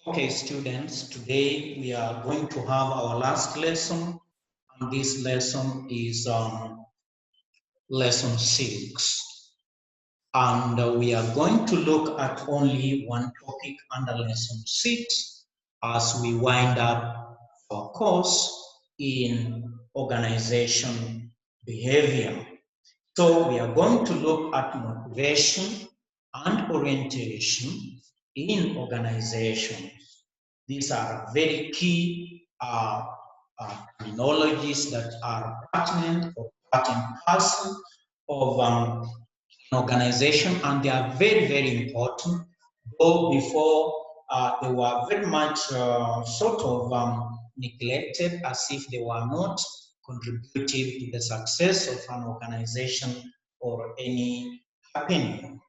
Okay, students, today we are going to have our last lesson, and this lesson is lesson 6. And we are going to look at only one topic under lesson 6 as we wind up our course in organization behavior. So we are going to look at motivation and orientation in organizations. These are very key terminologies that are pertinent or part and parcel of an organization, and they are very, very important. Though before they were very much sort of neglected as if they were not contributive to the success of an organization or any happening.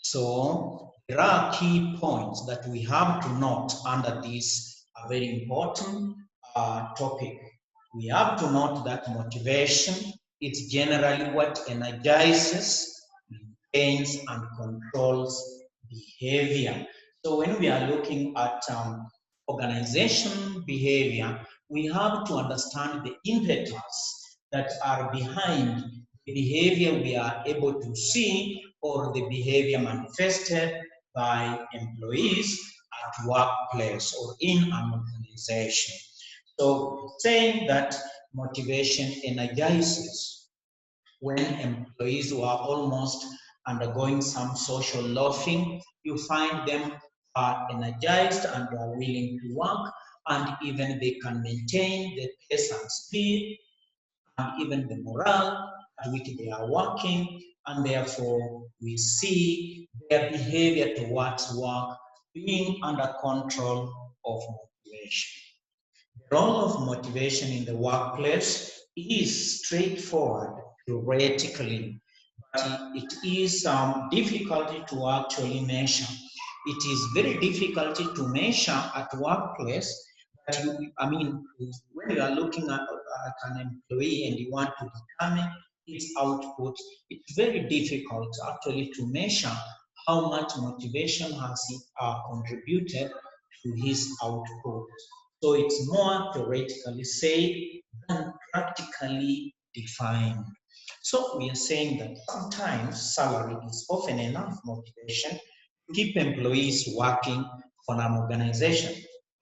So there are key points that we have to note under this very important topic. We have to note that motivation is generally what energizes, maintains, and controls behavior. So when we are looking at organization behavior, we have to understand the impetus that are behind the behavior we are able to see or the behavior manifested by employees at workplace or in an organization. So saying that motivation energizes when employees who are almost undergoing some social loafing, you find them are energized and they are willing to work, and even they can maintain the pace and speed and even the morale at which they are working, and therefore we see their behavior towards work being under control of motivation. The role of motivation in the workplace is straightforward theoretically, but it is difficult to actually measure. It is very difficult to measure at workplace. But when you are looking at an employee and you want to determine its output, it's very difficult actually to measure how much motivation has he contributed to his output. So it's more theoretically said than practically defined. So we are saying that sometimes salary is often enough motivation to keep employees working for an organization.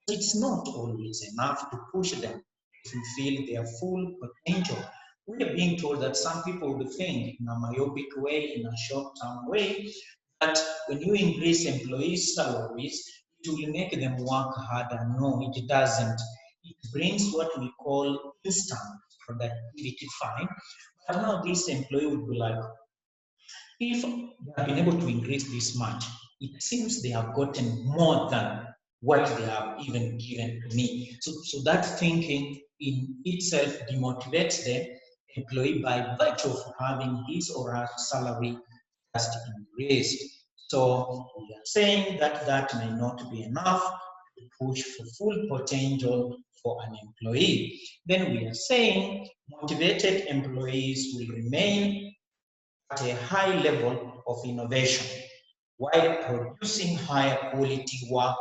It's not always enough to push them to fulfill their full potential. We are being told that some people will think in a myopic way, in a short-term way, that when you increase employees' salaries, it will make them work harder. No, it doesn't. It brings what we call instant productivity, fine. But now this employee would be like, if they have been able to increase this much, it seems they have gotten more than what they have even given to me. So that thinking in itself demotivates the employee by virtue of having his or her salary just increased. So we are saying that that may not be enough to push for full potential for an employee. Then we are saying motivated employees will remain at a high level of innovation while producing higher quality work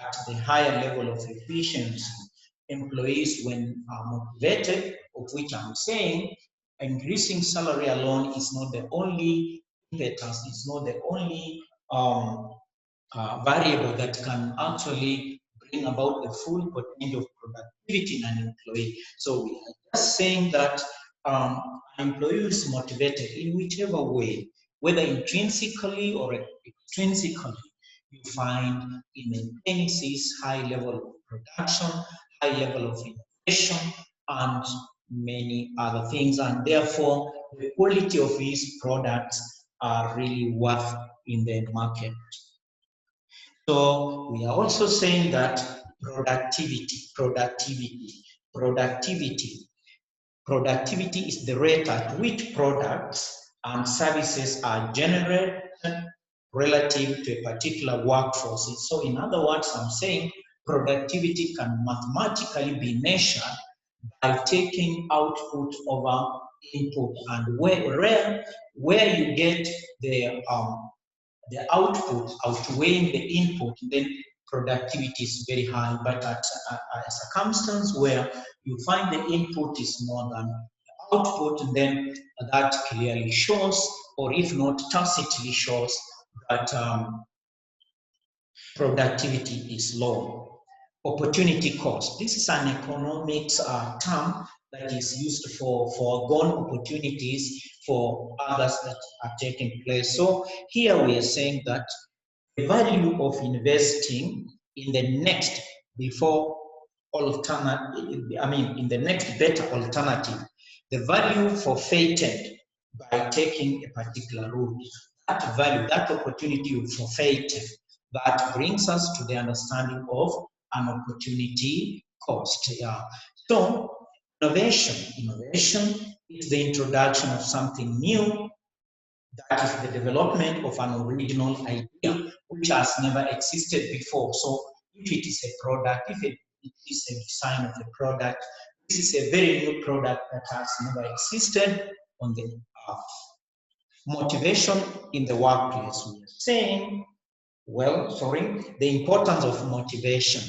at the higher level of efficiency. Employees, when are motivated, of which I'm saying increasing salary alone is not the only impetus, it's not the only variable that can actually bring about the full potential of productivity in an employee. So we are just saying that an employee is motivated in whichever way, whether intrinsically or extrinsically, you find it maintains his high level of production, high level of innovation, and many other things, and therefore the quality of his products are really worth in the market. So we are also saying that productivity is the rate at which products and services are generated relative to a particular workforce. So in other words, I'm saying productivity can mathematically be measured by taking output over input, and where you get the output outweighing the input, then productivity is very high, but at a circumstance where you find the input is more than the output, then that clearly shows, or if not tacitly shows, that productivity is low. Opportunity cost. This is an economics term that is used for foregone opportunities for others that are taking place. So here we are saying that the value of investing in the next before alternative, in the next better alternative, the value forfeited by taking a particular route, that value, that opportunity you forfeited, that brings us to the understanding of an opportunity cost. Yeah. So innovation is the introduction of something new, that is the development of an original idea which has never existed before. So if it is a product, if it is a design of a product, this is a very new product that has never existed on the earth. Motivation in the workplace. We are saying, the importance of motivation.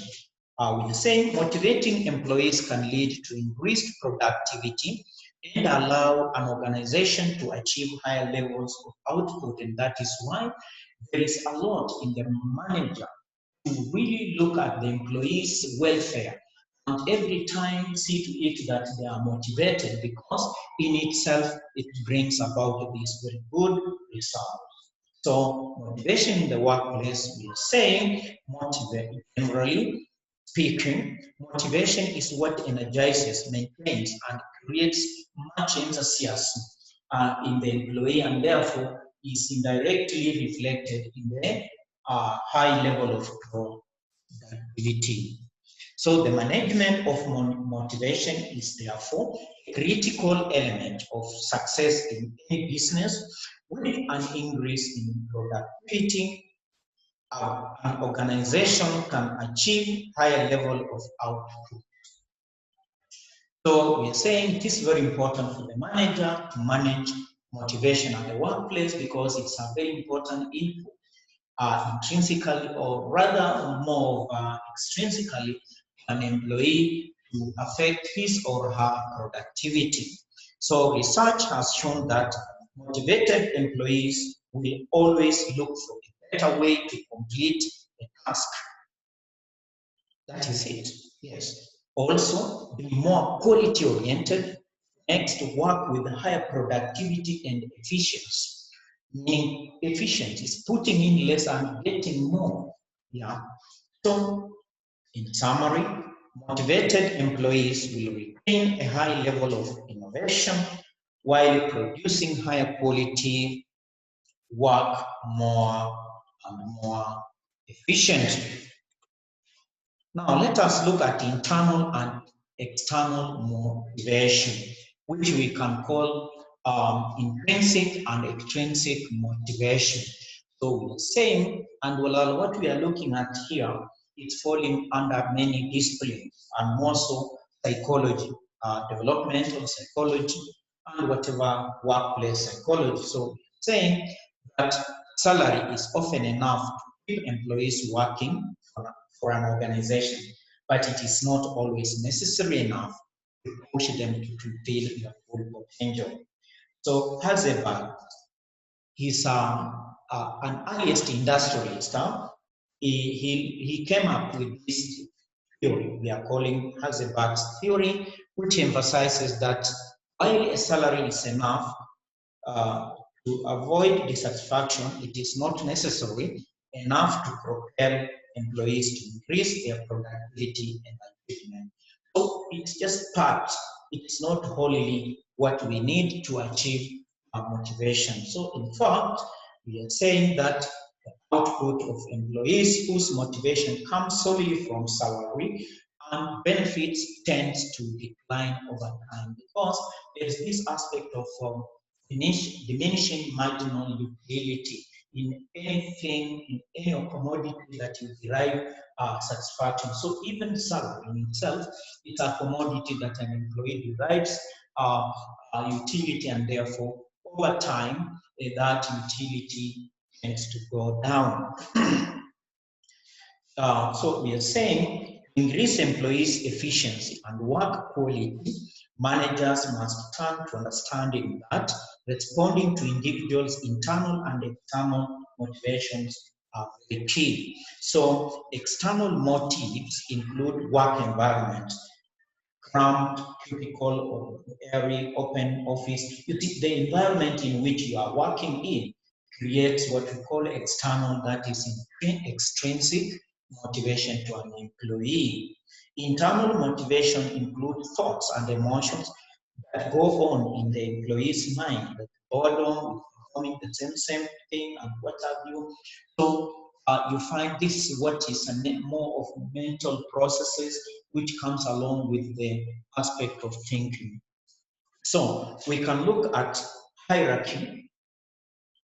We are saying motivating employees can lead to increased productivity and allow an organization to achieve higher levels of output. And that is why there is a lot in the manager to really look at the employees' welfare and every time see to it that they are motivated, because in itself it brings about these very good results. So motivation in the workplace, we are saying, generally speaking, motivation is what energizes, maintains, and creates much enthusiasm in the employee, and therefore is indirectly reflected in the high level of productivity. So the management of motivation is therefore a critical element of success in any business. With an increase in productivity, an organization can achieve higher level of output. So we are saying it is very important for the manager to manage motivation at the workplace, because it's a very important input, intrinsically, or rather more extrinsically, an employee to affect his or her productivity. So research has shown that motivated employees will always look for a better way to complete a task. That is it. Yes. Also, be more quality-oriented, next work with higher productivity and efficiency. Meaning efficiency is putting in less and getting more. Yeah. So, in summary, motivated employees will retain a high level of innovation while producing higher quality work more and more efficiently. Now, let us look at internal and external motivation, which we can call intrinsic and extrinsic motivation. So we're saying, and what we are looking at here, it's falling under many disciplines, and more so psychology, developmental psychology, and whatever workplace psychology. So we're saying that salary is often enough to keep employees working for an organization, but it is not always necessary enough to push them to fulfill their full potential. So Heisenberg, he's an earliest industrialist. He came up with this theory we are calling Heisenberg's theory, which emphasizes that while a salary is enough to avoid dissatisfaction, it is not necessary enough to propel employees to increase their productivity and achievement. So it's just part, it's not wholly what we need to achieve our motivation. So in fact, we are saying that the output of employees whose motivation comes solely from salary and benefits tends to decline over time, because there is this aspect of diminishing marginal utility in anything, in any commodity that you derive satisfaction. So even salary in itself, it's a commodity that an employee derives utility, and therefore over time that utility tends to go down. So we are saying increase employees' efficiency and work quality. Managers must turn to understanding that responding to individuals' internal and external motivations are very key. So external motives include work environment, cramped cubicle or airy open office. You see, the environment in which you are working in creates what we call external, that is extrinsic motivation to an employee. Internal motivation includes thoughts and emotions that go on in the employee's mind, like boredom, performing the same thing, and what have you. So you find this is what is more of mental processes which comes along with the aspect of thinking. So we can look at hierarchy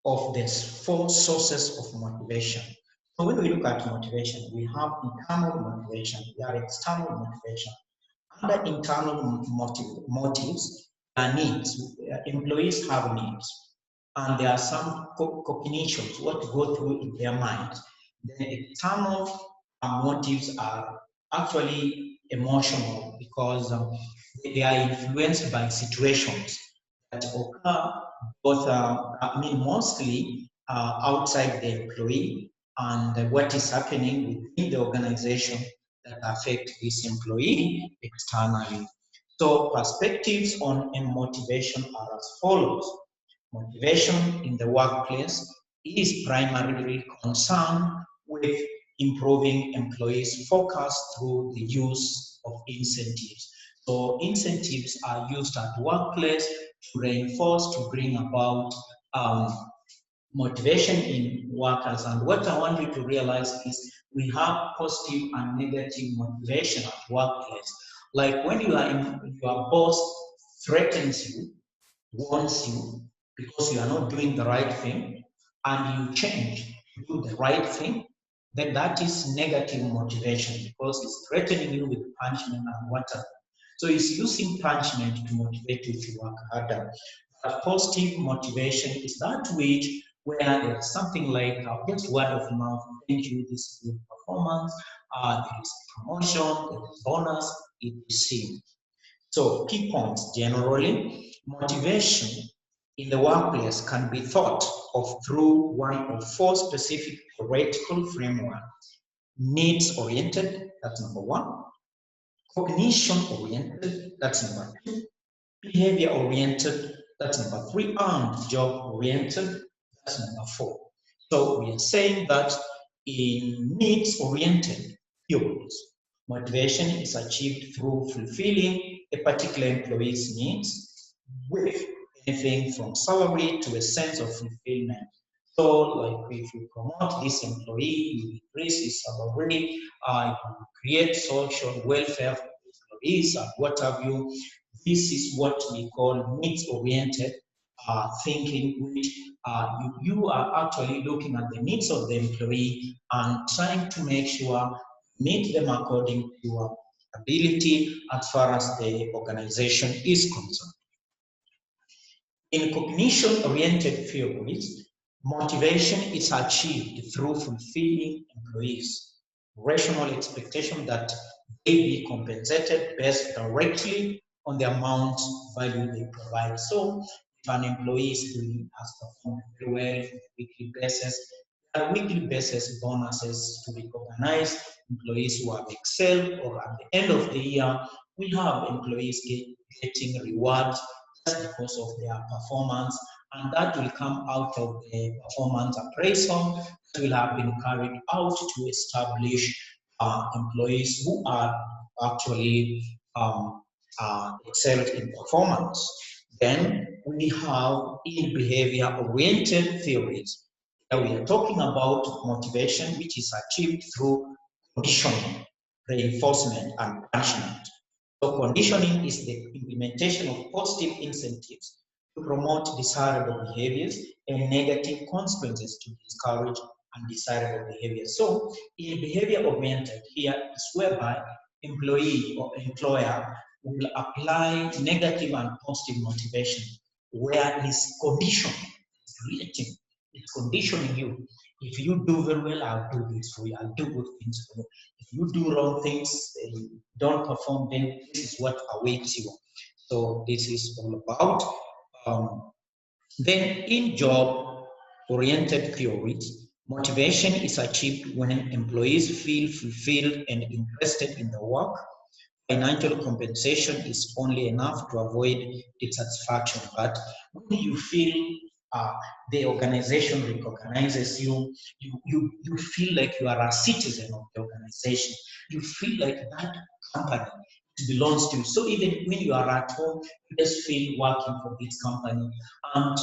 of the 4 sources of motivation. So when we look at motivation, we have internal motivation, we have external motivation. Under internal motives are needs. Employees have needs, and there are some cognitions, what go through in their minds. The external motives are actually emotional because they are influenced by situations that occur both, mostly outside the employee and what is happening within the organization that affect this employee externally. So perspectives on motivation are as follows. Motivation in the workplace is primarily concerned with improving employees' focus through the use of incentives. So incentives are used at workplace to reinforce, to bring about motivation in workers. And what I want you to realize is we have positive and negative motivation at workplace. Like when your boss threatens you, warns you because you are not doing the right thing, and you change to do the right thing, then that is negative motivation because it's threatening you with punishment and whatever. So it's using punishment to motivate you to work harder. But positive motivation is that which where there's something like just word of mouth, thank you, this is good performance, there is promotion, there is bonus, it is seen. So key points generally, motivation in the workplace can be thought of through one of 4 specific theoretical frameworks. Needs-oriented, that's number 1. Cognition-oriented, that's number 2. Behavior-oriented, that's number 3. And job-oriented, that's number 4. So we are saying that in needs-oriented theories, motivation is achieved through fulfilling a particular employee's needs with anything from salary to a sense of fulfillment. So, like if you promote this employee, you increase his salary, you create social welfare for employees and what have you. This is what we call needs-oriented thinking, which you are actually looking at the needs of the employee and trying to make sure meet them according to your ability as far as the organization is concerned. In cognition-oriented theories, motivation is achieved through fulfilling employees' rational expectation that they be compensated based directly on the amount of value they provide. So if an employee has performed very well on a weekly basis, there are weekly basis bonuses to be recognized employees who have excelled, or at the end of the year, we have employees getting rewards just because of their performance, and that will come out of the performance appraisal that will have been carried out to establish employees who are actually excelled in performance. Then we have in behavior-oriented theories. Here we are talking about motivation, which is achieved through conditioning, reinforcement, and punishment. So conditioning is the implementation of positive incentives to promote desirable behaviors and negative consequences to discourage undesirable behaviors. So in behavior-oriented, here is whereby employee or employer will apply negative and positive motivation where it's conditioning, it's creating, it's conditioning you. If you do very well, I'll do this for you. I'll do good things for you. If you do wrong things, don't perform, then this is what awaits you. So this is all about. Then in job-oriented theories, motivation is achieved when employees feel fulfilled and interested in the work. Financial compensation is only enough to avoid dissatisfaction, but when you feel the organization recognizes you, you feel like you are a citizen of the organization. You feel like that company belongs to you. So even when you are at home, you just feel working for this company. And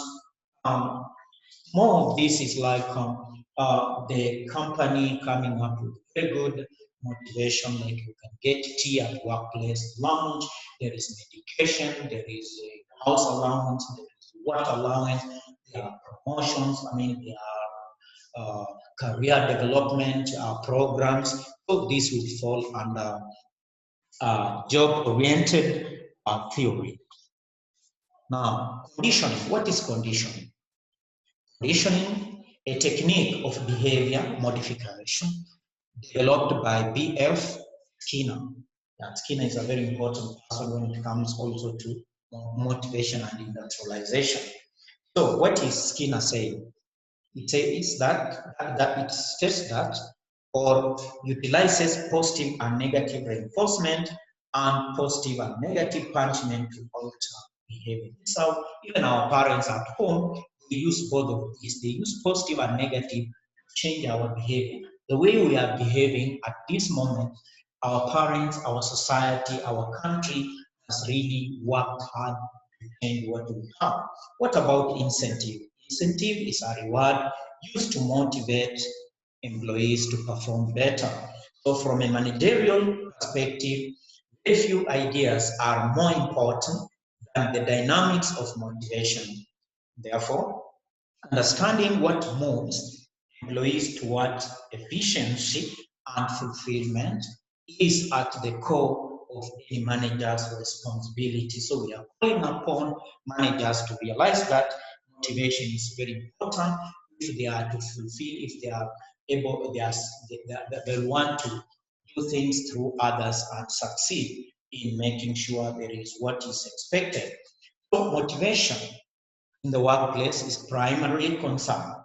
more of this is like the company coming up with very good motivation, like you can get tea at workplace, lunch, there is medication, there is a house allowance, there is water allowance, there are promotions, I mean, there are career development programs. So this would fall under job-oriented theory. Now, conditioning. What is conditioning? Conditioning, a technique of behavior modification developed by B.F. Skinner. That Skinner is a very important person when it comes also to motivation and industrialization. So what is Skinner saying? It says that it states that or utilizes positive and negative reinforcement and positive and negative punishment to alter behavior. So even our parents at home, they use both of these. They use positive and negative to change our behavior. The way we are behaving at this moment, our parents, our society, our country has really worked hard to change what we have. What about incentive? Incentive is a reward used to motivate employees to perform better. So from a managerial perspective, very few ideas are more important than the dynamics of motivation. Therefore, understanding what moves employees towards efficiency and fulfillment is at the core of any manager's responsibility. So we are calling upon managers to realize that motivation is very important if they are to fulfill, if they are able, they want to do things through others and succeed in making sure there is what is expected. So motivation in the workplace is primarily concerned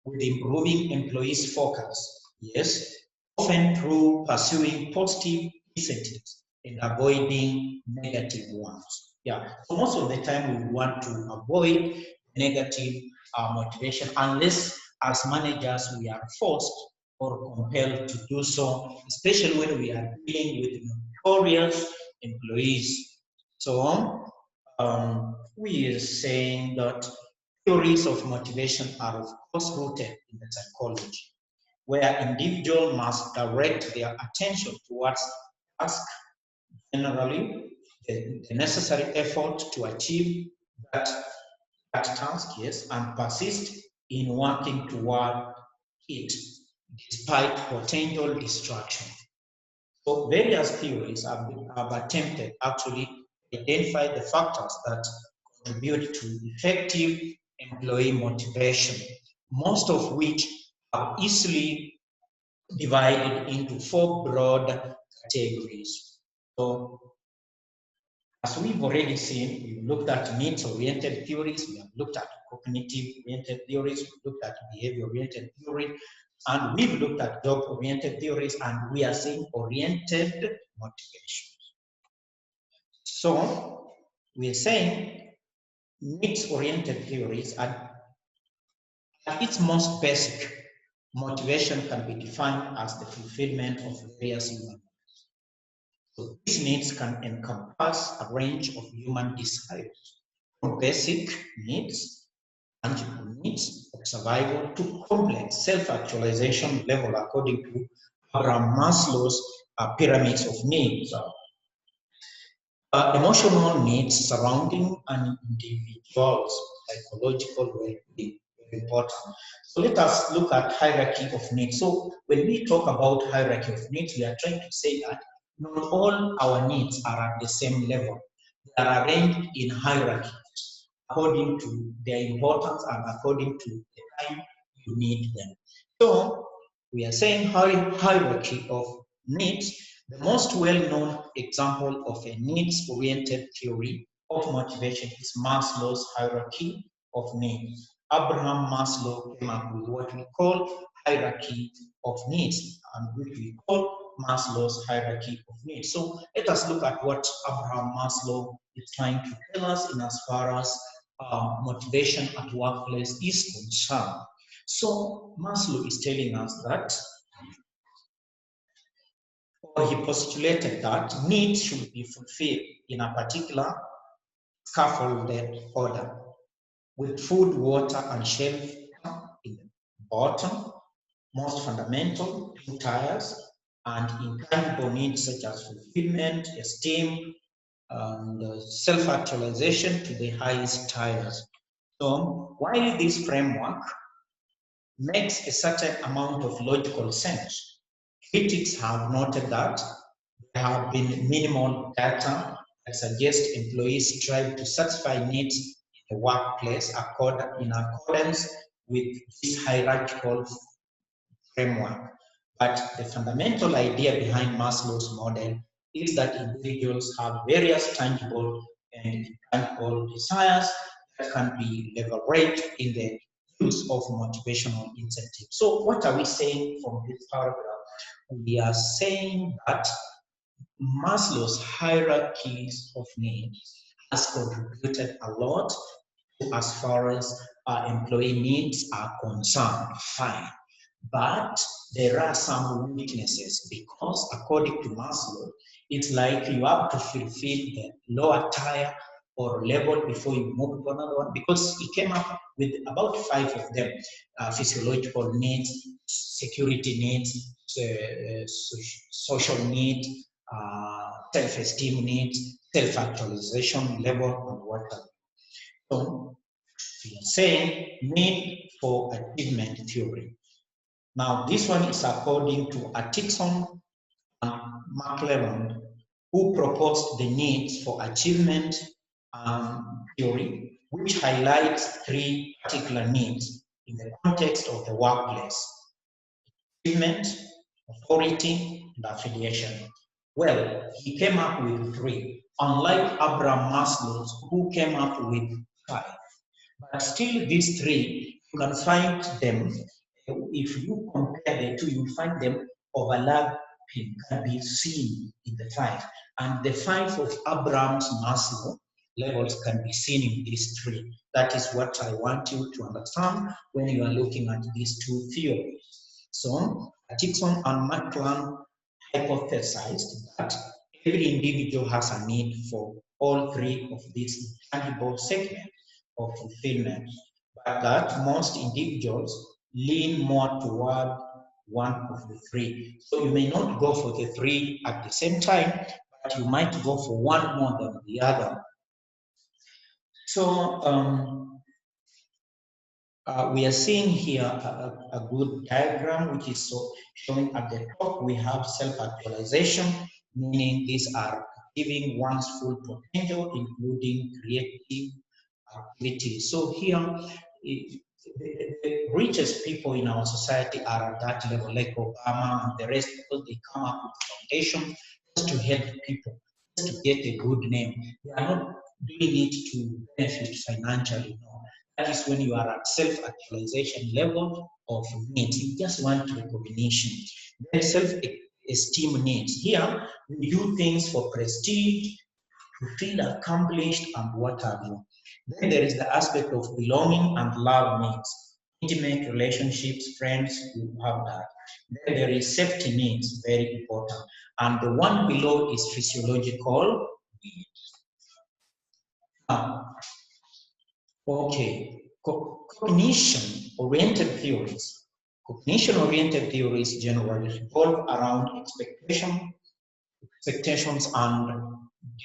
with improving employees' focus, yes, often through pursuing positive incentives and avoiding negative ones. Yeah, so most of the time we want to avoid negative motivation unless as managers we are forced or compelled to do so, especially when we are dealing with notorious employees. So we are saying that theories of motivation are of course rooted in the psychology, where individuals must direct their attention towards tasks, generally the necessary effort to achieve that task, yes, and persist in working toward it despite potential distraction. So various theories have attempted actually to identify the factors that contribute to effective employee motivation, most of which are easily divided into four broad categories. So as we've already seen, we've looked at needs-oriented theories, we have looked at cognitive-oriented theories, we've looked at behavior-oriented theory, and we've looked at job-oriented theories, and we are seeing oriented motivation. So we are saying needs-oriented theories are at its most basic, motivation can be defined as the fulfillment of various human needs. So these needs can encompass a range of human desires, from basic needs, tangible needs of survival, to complex self-actualization level according to Abraham Maslow's pyramids of needs. Emotional needs surrounding an individual's psychological well-being, very important. So let us look at hierarchy of needs. So when we talk about hierarchy of needs, we are trying to say that not all our needs are at the same level. They are arranged in hierarchy according to their importance and according to the time you need them. So we are saying hierarchy of needs. The most well-known example of a needs-oriented theory of motivation is Maslow's hierarchy of needs. Abraham Maslow came up with what we call hierarchy of needs, and which we call Maslow's hierarchy of needs. So let us look at what Abraham Maslow is trying to tell us in as far as motivation at workplace is concerned. So Maslow is telling us that, or he postulated that needs should be fulfilled in a particular scaffolded order, with food, water, and shelter in the bottom, most fundamental, 2 tiers, and intangible needs such as fulfillment, esteem, and self-actualization to the highest tiers. So while this framework makes a certain amount of logical sense, critics have noted that there have been minimal data that suggest employees strive to satisfy needs in the workplace in accordance with this hierarchical framework. But the fundamental idea behind Maslow's model is that individuals have various tangible and intangible desires that can be leveraged in the use of motivational incentives. So what are we saying from this paragraph? We are saying that Maslow's hierarchies of needs has contributed a lot as far as employee needs are concerned, fine. But there are some weaknesses because according to Maslow, it's like you have to fulfill the lower tier or level before you move to another one, because he came up with about 5 of them: physiological needs, security needs, social needs, self-esteem needs, self-actualization level, and whatever. So we are saying need for achievement theory. Now, this one is according to Atkinson and McClelland, who proposed the needs for achievement theory, which highlights 3 particular needs in the context of the workplace: achievement, authority, and affiliation. Well, he came up with 3, unlike Abraham Maslow, who came up with 5. But still, these 3, you can find them, if you compare the 2, you find them overlapping, can be seen in the 5. And the 5 of Abraham's Maslow levels can be seen in these 3. That is what I want you to understand when you are looking at these 2 theories. So, Atkinson and McClelland hypothesized that every individual has a need for all 3 of these tangible segments of fulfillment, but that most individuals lean more toward one of the 3. So you may not go for the 3 at the same time, but you might go for one more than the other. So we are seeing here a good diagram, which is showing at the top we have self-actualization, meaning these are achieving one's full potential, including creative activity. So here, the richest people in our society are at that level, like Obama and the rest, because they come up with foundation just to help people, just to get a good name. They are not doing it to benefit financially, no. That is when you are at self-actualization level of needs. You just want recognition. Then self-esteem needs. Here, we do things for prestige, to feel accomplished, and what have you. Then there is the aspect of belonging and love needs. Intimate relationships, friends, you have that. Then there is safety needs, very important. And the one below is physiological needs. Okay, cognition-oriented theories. Cognition-oriented theories generally revolve around expectations and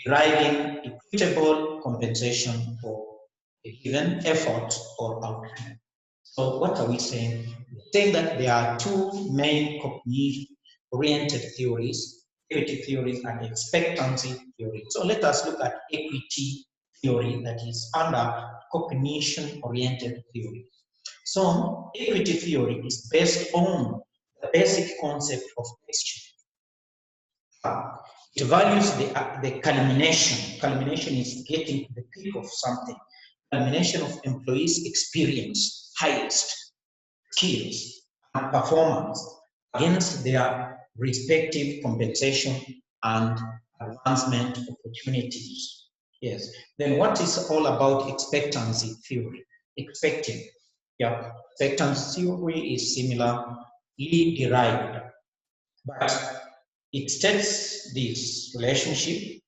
deriving equitable compensation for a given effort or outcome. So what are we saying? We're saying that there are 2 main cognition-oriented theories, equity theories and expectancy theory. So let us look at equity theory, that is under cognition-oriented theory. So equity theory is based on the basic concept of exchange. It values the culmination. Culmination is getting to the peak of something. Culmination of employees' experience, highest skills and performance against their respective compensation and advancement opportunities. Yes. Then what is all about expectancy theory? Expecting. Yeah. Expectancy theory is similarly derived, but it states this relationship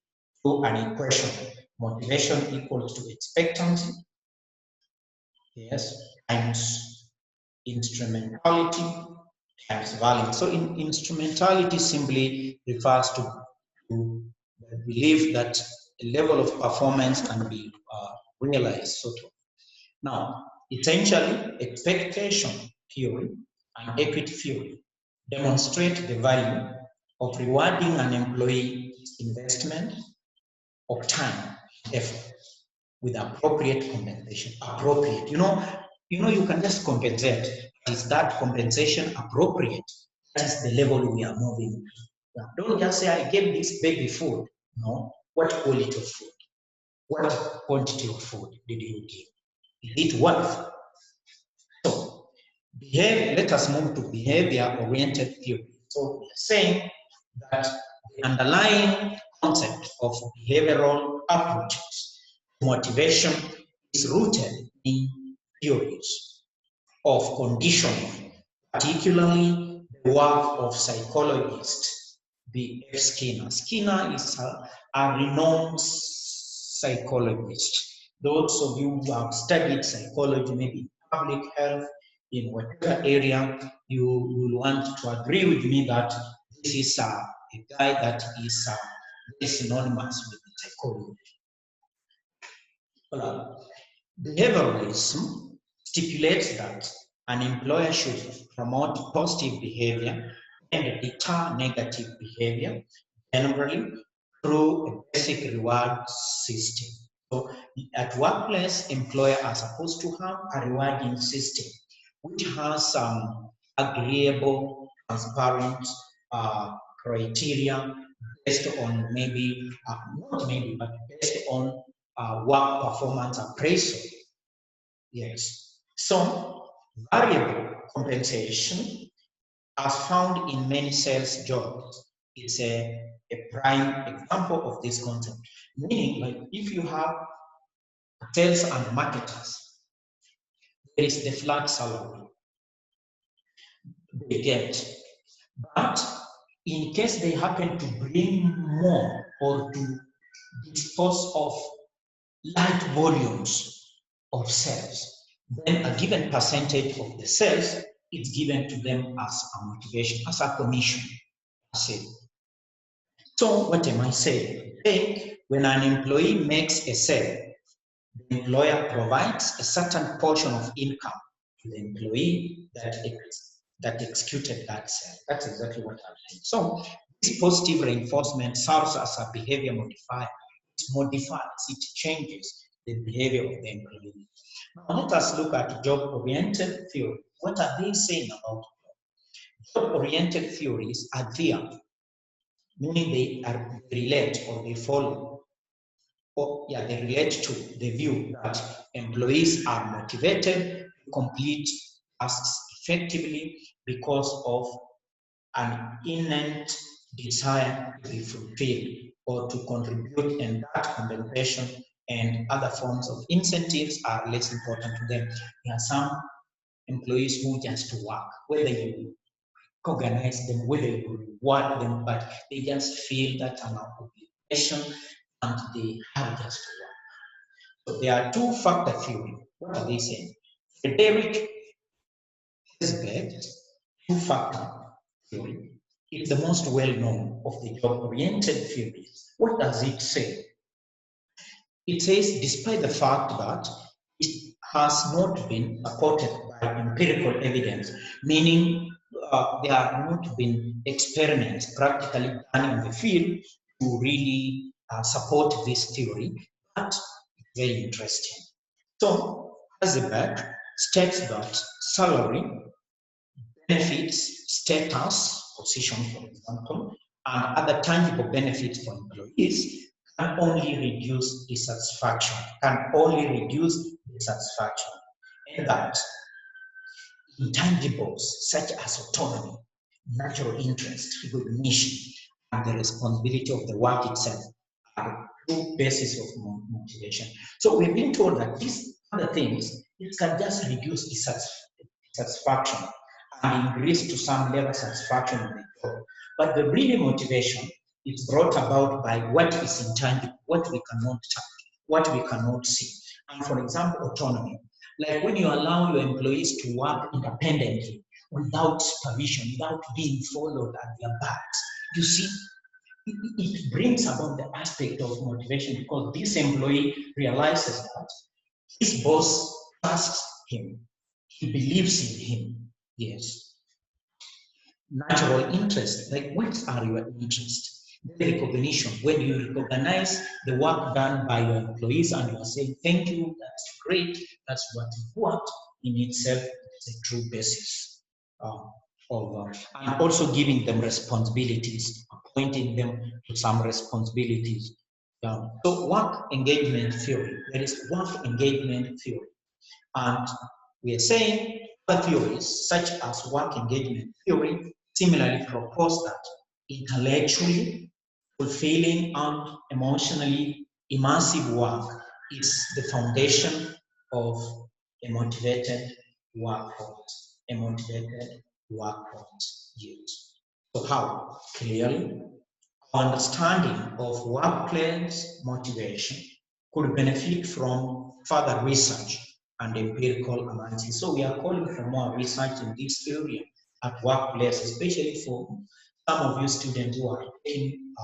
to an equation. Motivation equals to expectancy, yes, times instrumentality times value. So instrumentality simply refers to the belief that a level of performance can be realized, sort of. Now, essentially, expectation theory and equity theory demonstrate the value of rewarding an employee's investment of time, effort, with appropriate compensation. Appropriate, you can just compensate. Is that compensation appropriate? That is the level we are moving to. Yeah. Don't just say, I gave this baby food. No. What quality of food? What quantity of food did you give? Is it worth? So, let us move to behavior-oriented theory. So, we are saying that the underlying concept of behavioral approaches, motivation, is rooted in theories of conditioning, particularly the work of psychologist B.F. Skinner. Skinner is a renowned psychologist. Those of you who have studied psychology, maybe public health, in whatever area, you will want to agree with me that this is a guy that is synonymous with psychology. Behavioralism stipulates that an employer should promote positive behavior and deter negative behavior, generally through a basic reward system. So at workplace, employers are supposed to have a rewarding system which has some agreeable, transparent criteria based on not maybe, but based on work performance appraisal. Yes. So variable compensation, as found in many sales jobs, is a prime example of this concept. Meaning, like if you have sales and marketers, there is the flat salary they get. But in case they happen to bring more or to dispose of large volumes of sales, then a given percentage of the sales is given to them as a motivation, as a commission. So what am I saying? When an employee makes a sale, the employer provides a certain portion of income to the employee that executed that sale. That's exactly what I'm saying. So this positive reinforcement serves as a behavior modifier. It modifies, it changes the behavior of the employee. Now let us look at job-oriented theory. What are they saying about job-oriented theories? Are there, meaning they relate or they follow, or they relate to the view that employees are motivated to complete tasks effectively because of an innate desire to be fulfilled or to contribute, and that compensation and other forms of incentives are less important to them. There are some employees who just work, whether you recognize them, whether you reward them, but they just feel that an obligation and they have just to work. So there are two-factor theory. What are they saying? Frederick Hesberg's two-factor theory is the most well-known of the job-oriented theories. What does it say? It says, despite the fact that it has not been supported by empirical evidence, meaning there have not been experiments practically done in the field to really support this theory, but it's very interesting. So, Hesberg states that salary, benefits, status, position, for example, and other tangible benefits for employees can only reduce dissatisfaction, and that intangibles such as autonomy, natural interest, recognition, and the responsibility of the work itself are true basis of motivation. So we've been told that these other things, it can just reduce dissatisfaction and increase to some level satisfaction in the job. But the real motivation is brought about by what is intangible, what we cannot touch, what we cannot see. And for example, autonomy. Like when you allow your employees to work independently, without supervision, without being followed at their backs, you see, it brings about the aspect of motivation because this employee realizes that his boss trusts him, he believes in him. Yes. Natural interest, like what are your interests? The recognition, when you recognize the work done by your employees and you are saying, thank you, that's great, that's what you want, in itself, it's a true basis and also giving them responsibilities, appointing them to some responsibilities. So work engagement theory, there is work engagement theory. And we are saying other theories, such as work engagement theory, similarly propose that intellectually fulfilling and emotionally immersive work is the foundation of a motivated workforce. Yes. So how? Clearly, our understanding of workplace motivation could benefit from further research and empirical analysis. So we are calling for more research in this area at workplace, especially for some of you students who are taking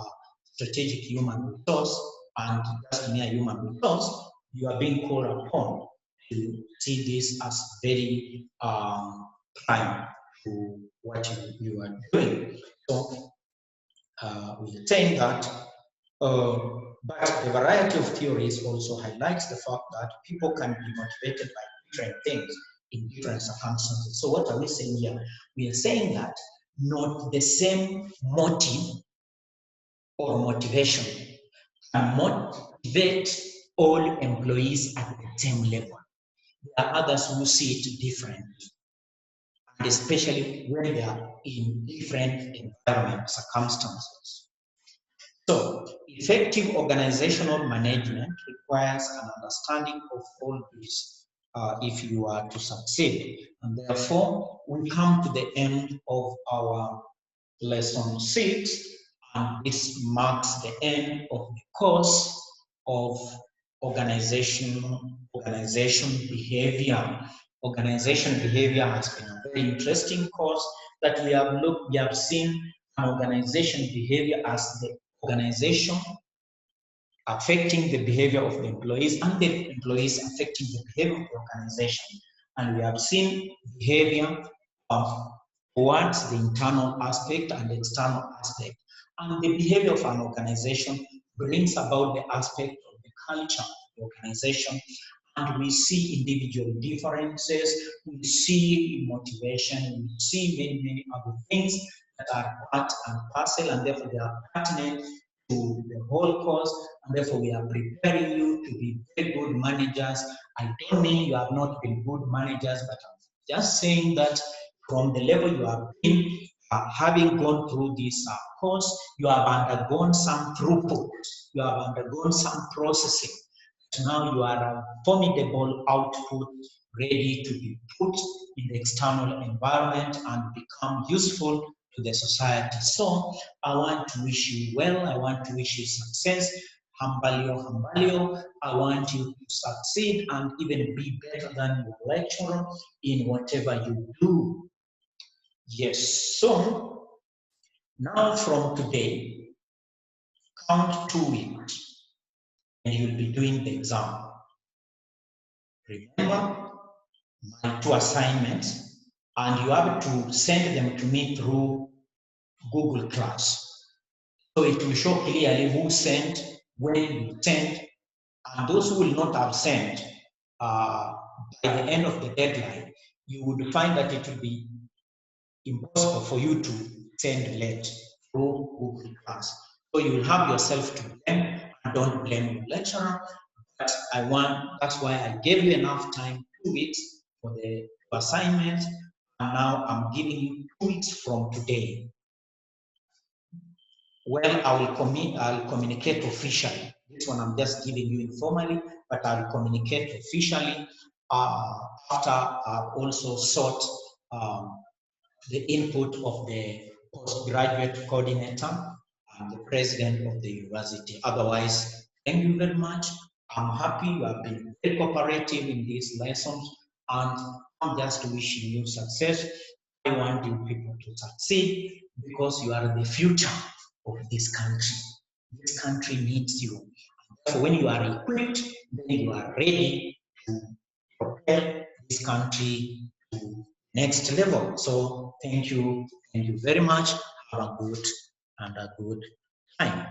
strategic human resource and just mere human resource. You are being called upon to see this as very prime to what you are doing. So we are saying that, but the variety of theories also highlights the fact that people can be motivated by different things in different circumstances. So what are we saying here? We are saying that not the same motive or motivation can motivate all employees at the same level. There are others who see it differently, and especially when they are in different environment circumstances. So, effective organizational management requires an understanding of all this if you are to succeed. And therefore, we come to the end of our lesson 6, and this marks the end of the course of organization behavior. Organization behavior has been a very interesting course that we have seen an organization behavior as the organization affecting the behavior of the employees and the employees affecting the behavior of the organization. And we have seen behavior towards the internal aspect and the external aspect. And the behavior of an organization brings about the aspect of the culture of the organization. And we see individual differences, we see motivation, we see many, many other things that are part and parcel, and therefore they are pertinent to the whole course, and therefore we are preparing you to be very good managers. I don't mean you have not been good managers, but I'm just saying that from the level you have been, having gone through this course, you have undergone some throughput, you have undergone some processing. Now you are a formidable output ready to be put in the external environment and become useful to the society. So I want to wish you well. I want to wish you success. Hambalio. I want you to succeed and even be better than your lecturer in whatever you do. Yes. So now from today, count 2 weeks and you'll be doing the exam. Remember my 2 assignments, and you have to send them to me through Google Class. So it will show clearly who sent, when you sent, and those who will not have sent, by the end of the deadline, you would find that it would be impossible for you to send late through Google Class. So you will have yourself to blame, and don't blame your lecturer. But that's why I gave you enough time, 2 weeks for the assignment, and now I'm giving you 2 weeks from today. Well, I'll communicate officially. This one I'm just giving you informally, but I'll communicate officially after I've also sought the input of the postgraduate coordinator and the president of the university. Otherwise, thank you very much. I'm happy you have been very cooperative in these lessons, and I'm just wishing you success. I want you people to succeed because you are the future of this country. This country needs you. So when you are equipped, then you are ready to propel this country to next level. So thank you very much. Have a good time.